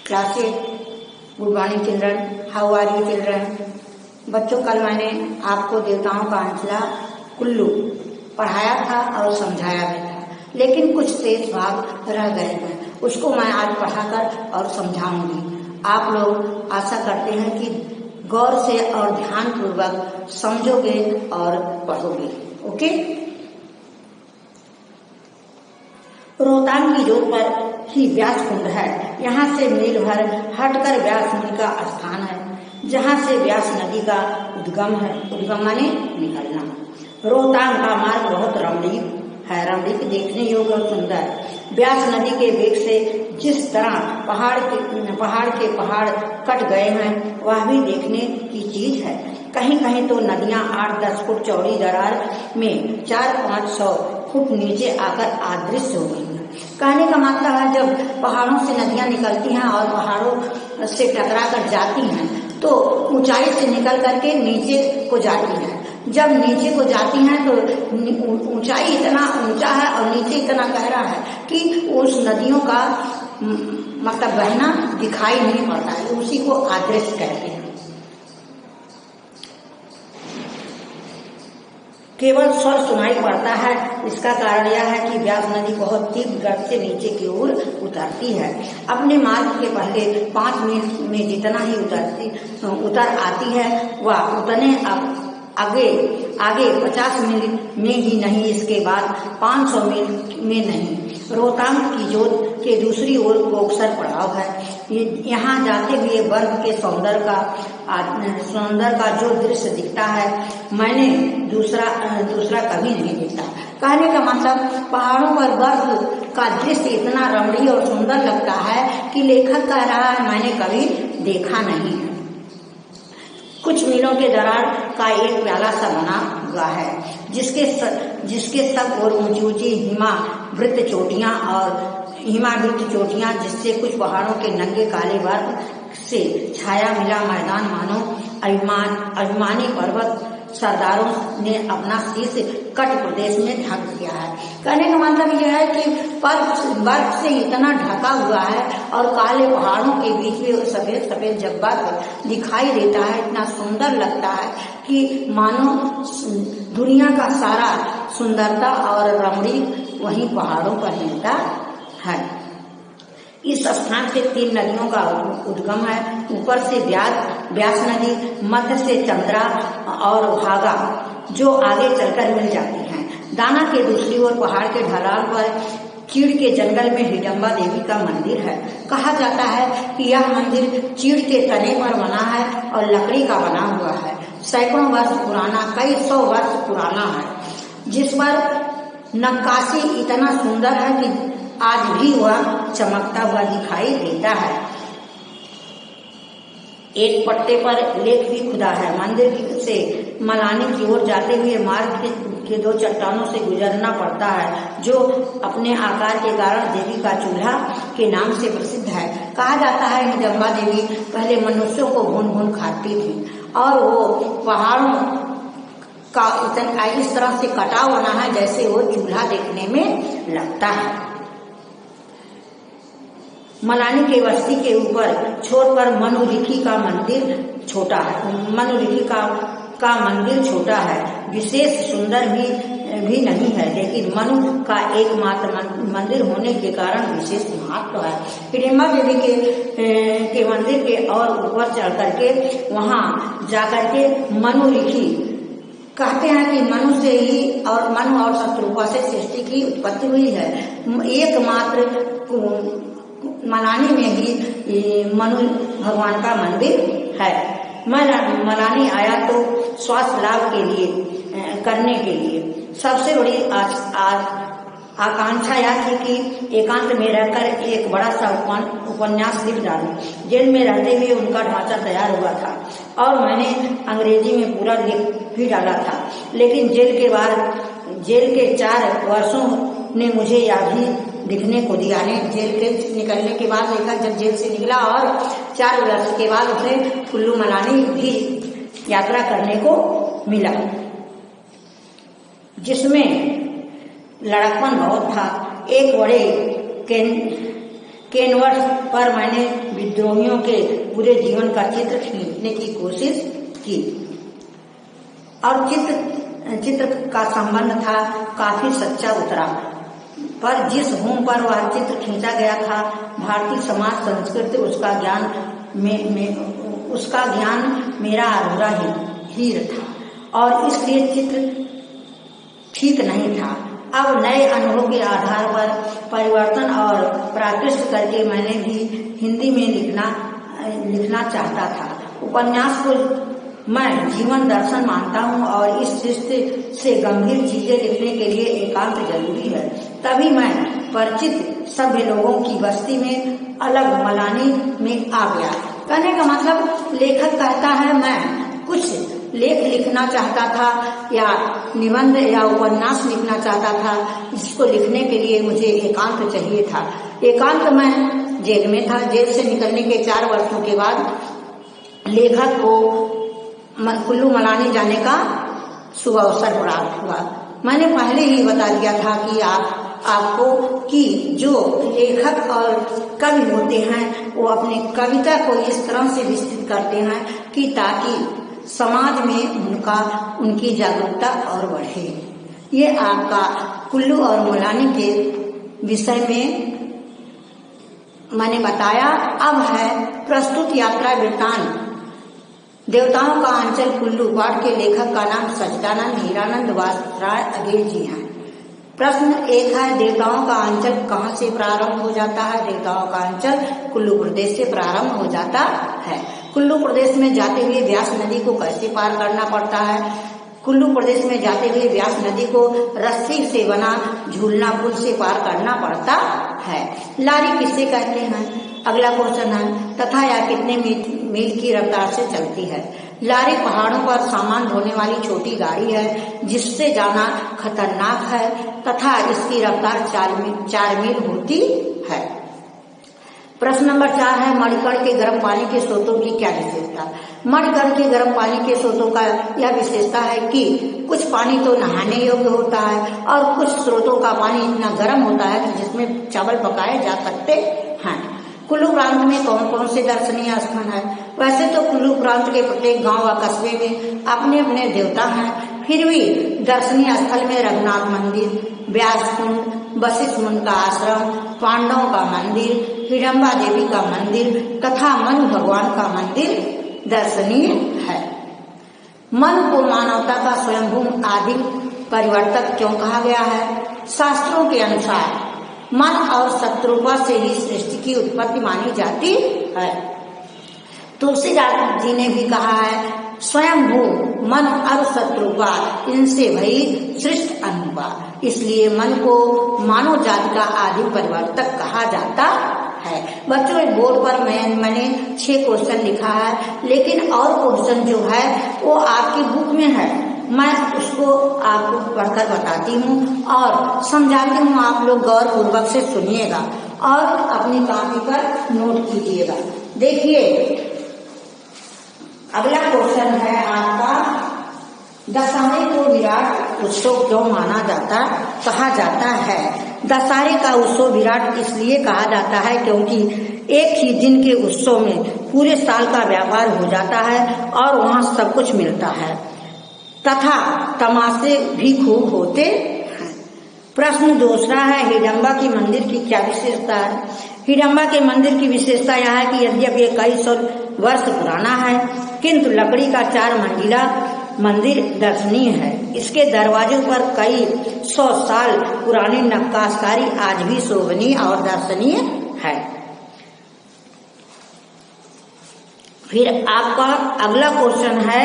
Class 8 good morning children, how are you children. बच्चों, कल मैंने आपको देवताओं का अंचला कुल्लू पढ़ाया था और समझाया भी था, लेकिन कुछ शेष भाग रह गए हैं। उसको मैं आज पढ़ाकर और समझाऊंगी। आप लोग आशा करते हैं कि गौर से और ध्यान पूर्वक समझोगे और पढ़ोगे। ओके। रोहतांग की जोत पर ही व्यास कुंड है। यहाँ से मील भर हटकर व्यास मुनि का स्थान है, जहाँ से व्यास नदी का उद्गम है। उद्गम माने निकलना। रोहतांग का मार्ग बहुत रमणीक है, रमणीक, देखने योग्य और सुंदर। व्यास नदी के वेग से जिस तरह पहाड़ के पहाड़ कट गए हैं, वह भी देखने की चीज है। कहीं कहीं तो नदियां 8-10 फुट चौड़ी दरार में 400-500 फुट नीचे आकर अदृश्य हो गई हैं। कहने का मतलब है, जब पहाड़ों से नदियां निकलती हैं और पहाड़ों से टकरा कर जाती हैं, तो ऊंचाई से निकल करके नीचे को जाती हैं। जब नीचे को जाती हैं तो ऊंचाई इतना ऊंचा है और नीचे इतना गहरा है कि उस नदियों का मतलब बहना दिखाई नहीं पड़ता है। उसी को अदृश्य कहते हैं। केवल स्वर सुनाई पड़ता है। इसका कारण यह है कि व्यास नदी बहुत तीव्र गति से नीचे की ओर उतरती है। अपने मार्ग के पहले 5 मील में जितना ही उतर आती है, वह उतने आगे 50 मील में ही नहीं, इसके बाद 500 मील में नहीं। रोहतांग की जोत के दूसरी ओर कोकसर पड़ाव है। यहाँ जाते हुए बर्फ के सौंदर्य का जो दृश्य दिखता है, मैंने दूसरा कभी नहीं देखा। कहने का मतलब, पहाड़ों पर बर्फ का दृश्य इतना रमणीय और सुंदर लगता है कि लेखक कह रहा है, मैंने कभी देखा नहीं है। कुछ मीलों के दरार का एक प्याला सा बना हुआ है, जिसके सब और ऊंची ऊंची हिमावृत चोटियां, जिससे कुछ पहाड़ों के नंगे काले बर्फ से छाया मिला मैदान मानो अभिमानी पर्वत सरदारों ने अपना शीश कट प्रदेश में ढक दिया है। कहने का मतलब यह है कि बर्फ से इतना ढका हुआ है और काले पहाड़ों के बीच में सफेद सफेद जब बर्फ दिखाई देता है, इतना सुंदर लगता है कि मानो दुनिया का सारा सुंदरता और रमणीक वहीं पहाड़ों पर मिलता है। इस स्थान से 3 नदियों का उद्गम है। ऊपर से व्यास नदी, मध्य से चंद्रा और भागा, जो आगे चलकर मिल जाती हैं। दाना के दूसरी ओर पहाड़ के ढलान पर चीड़ के जंगल में हिडम्बा देवी का मंदिर है। कहा जाता है कि यह मंदिर चीड़ के तने पर बना है और लकड़ी का बना हुआ है। सैकड़ों वर्ष पुराना, कई 100 वर्ष पुराना है, जिस पर नक्काशी इतना सुंदर है कि आज भी वह चमकता हुआ दिखाई देता है। एक पट्टे पर लेख भी खुदा है। मंदिर से मलानी की ओर जाते हुए मार्ग के 2 चट्टानों से गुजरना पड़ता है, जो अपने आकार के कारण देवी का चूल्हा के नाम से प्रसिद्ध है। कहा जाता है, हिडम्बा देवी पहले मनुष्यों को भून भून खाती थी और वो पहाड़ों का इस तरह से कटाव बना है जैसे वो चूल्हा देखने में लगता है। मलानी के बस्ती के ऊपर छोर पर मनुलिखी का मंदिर छोटा है। विशेष सुंदर भी नहीं है, लेकिन मनु का एकमात्र मंदिर होने के कारण विशेष महत्व है। हिडम्बा देवी के मंदिर के और ऊपर चढ़ करके वहां जाकर के मनुलिखी कहते हैं कि मनु और शत्रुपा से सृष्टि की उत्पत्ति हुई है। एकमात्र मलानी में ही मनु भगवान का मंदिर है। मैं मलानी आया तो स्वास्थ्य लाभ करने के लिए सबसे बड़ी आकांक्षा यह थी कि एकांत में रहकर एक बड़ा सा उपन्यास लिख डालूं। जेल में रहते हुए उनका ढांचा तैयार हुआ था और मैंने अंग्रेजी में पूरा लिख भी डाला था, लेकिन जेल के 4 वर्षों ने मुझे यह भी लिखने को दिया। जेल के निकलने के बाद लिखा, जब जेल से निकला और 4 वर्ष के बाद उसे कुल्लू मनाली भी यात्रा करने को मिला, जिसमें लड़कपन बहुत था। एक बड़े कैनवस पर मैंने विद्रोहियों के पूरे जीवन का चित्र खींचने की कोशिश की और चित्र का संबंध था काफी सच्चा उतरा। पर जिस भूमि पर वह चित्र खींचा गया था, भारतीय समाज संस्कृति, उसका ज्ञान मेरा अधूरा ही था और इसलिए चित्र ठीक नहीं था। अब नए अनुभव के आधार पर परिवर्तन और प्राकृष्ट करके मैंने भी हिंदी में लिखना चाहता था। उपन्यास को मैं जीवन दर्शन मानता हूँ और इस दृष्टि से गंभीर चीजें लिखने के लिए एकांत जरूरी है। तभी मैं परिचित सभ्य लोगों की बस्ती में अलग मलानी में आ गया। कहने का मतलब लेखक कहता है मैं कुछ लेख लिखना चाहता था या निबंध या उपन्यास लिखना चाहता था, जिसको लिखने के लिए मुझे एकांत चाहिए था। एकांत मैं जेल में था। जेल से निकलने के 4 वर्षों के बाद लेखक को कुल्लू मलानी जाने का शुभ अवसर प्राप्त हुआ। मैंने पहले ही बता दिया था कि आपको कि जो लेखक और कवि होते हैं वो अपनी कविता को इस तरह से विस्तृत करते हैं कि ताकि समाज में उनकी जागरूकता और बढ़े। ये आपका कुल्लू और मलानी के विषय में मैंने बताया। अब है प्रस्तुत यात्रा वृत्तांत। देवताओं का अंचल कुल्लू। पाठ के लेखक का नाम सच्चिदानंद हीरानंद वासराय अघेर जी हैं। प्रश्न 1 है, देवताओं का अंचल कहाँ से प्रारंभ हो जाता है? देवताओं का अंचल कुल्लू प्रदेश से प्रारंभ हो जाता है। कुल्लू प्रदेश में जाते हुए व्यास नदी को कैसे पार करना पड़ता है? कुल्लू प्रदेश में जाते हुए व्यास नदी को रस्सी से बना झूलना पुल से पार करना पड़ता है। लारी किसे कहते हैं? अगला क्वेश्चन है, तथा यह कितने मील की रफ्तार से चलती है? लारी पहाड़ों पर सामान ढोने वाली छोटी गाड़ी है जिससे जाना खतरनाक है तथा इसकी रफ्तार 4 मील होती है। प्रश्न नंबर 4 है, मणिकर्ण के गर्म पानी के स्रोतों की क्या विशेषता? मणिकर्ण के गर्म पानी के स्रोतों का यह विशेषता है कि कुछ पानी तो नहाने योग्य होता है और कुछ स्रोतों का पानी इतना गर्म होता है कि जिसमें चावल पकाए जा सकते हैं। कुल्लू प्रांत में कौन कौन से दर्शनीय स्थान है? वैसे तो कुल्लू प्रांत के प्रत्येक गांव व कस्बे में अपने अपने देवता हैं, फिर भी दर्शनीय स्थल में रघुनाथ मंदिर, व्यास कुंड, वशिष्ठ मुनि का आश्रम, पांडवों का मंदिर, हिडम्बा देवी का मंदिर तथा मनु भगवान का मंदिर दर्शनीय है। मनु को मानवता का स्वयंभू आदि परिवर्तक क्यों कहा गया है? शास्त्रों के अनुसार मन और शत्रुपा से ही सृष्टि की उत्पत्ति मानी जाती है। तुलसीदास जी ने भी कहा है, स्वयंभू मन और शत्रुपा इनसे भई सृष्टि अनुपा। इसलिए मन को मानव जाति का आदि परिवर्तक कहा जाता है। बच्चों, एक बोर्ड पर मैंने 6 क्वेश्चन लिखा है, लेकिन और क्वेश्चन जो है वो आपकी बुक में है। मैं उसको आपको पढ़कर बताती हूँ और समझाती हूँ। आप लोग गौर पूर्वक से सुनिएगा और अपनी कॉपी पर नोट कीजिएगा। देखिए, अगला क्वेश्चन है आपका, दशहरे को विराट उत्सव क्यों माना जाता कहा जाता है? दशहरे का उत्सव विराट इसलिए कहा जाता है क्योंकि एक ही दिन के उत्सव में पूरे साल का व्यापार हो जाता है और वहाँ सब कुछ मिलता है तथा तमाशे भी खूब होते हैं। प्रश्न 2 है, हिडम्बा की मंदिर की क्या विशेषता है? हिडम्बा के मंदिर की विशेषता यह है कि यद्यपि ये कई सौ वर्ष पुराना है किंतु लकड़ी का 4 मंजिला मंदिर दर्शनीय है। इसके दरवाजों पर कई 100 साल पुरानी नक्काशकारी आज भी शोभनीय और दर्शनीय है। फिर आपका अगला क्वेश्चन है,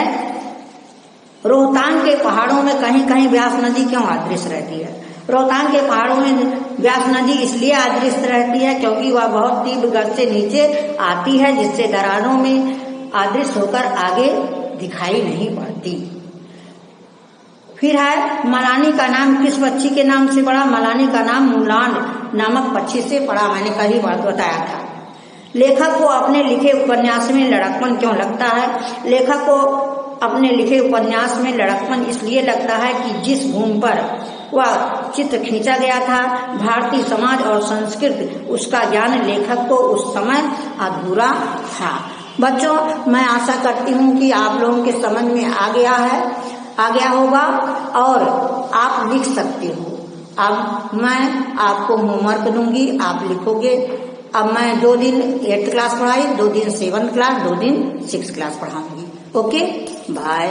रोहतांग के पहाड़ों में कहीं कहीं व्यास नदी क्यों अदृश्य रहती है? रोहतांग के पहाड़ों में व्यास नदी इसलिए अदृश्य रहती है क्योंकि वह बहुत तीव्र गति से नीचे आती है, जिससे दरारों में अदृश्य होकर आगे दिखाई नहीं पड़ती। फिर है, मलानी का नाम किस पक्षी के नाम से पड़ा? मलानी का नाम मुलांड नामक पक्षी से पड़ा। मैंने कल ही बात बताया था। लेखक को अपने लिखे उपन्यास में लड़कपन क्यों लगता है? लेखक को अपने लिखे उपन्यास में लड़कपन इसलिए लगता है कि जिस भूमि पर वह चित्र खींचा गया था। भारतीय समाज और संस्कृति उसका ज्ञान लेखक को उस समय अधूरा था। बच्चों, मैं आशा करती हूँ कि आप लोगों के समझ में आ गया होगा और आप लिख सकते हो। अब मैं आपको होमवर्क दूंगी, आप लिखोगे। अब मैं 2 दिन 8th क्लास पढ़ाई, 2 दिन 7th क्लास, 2 दिन 6th क्लास पढ़ाऊंगी। Okay, bye.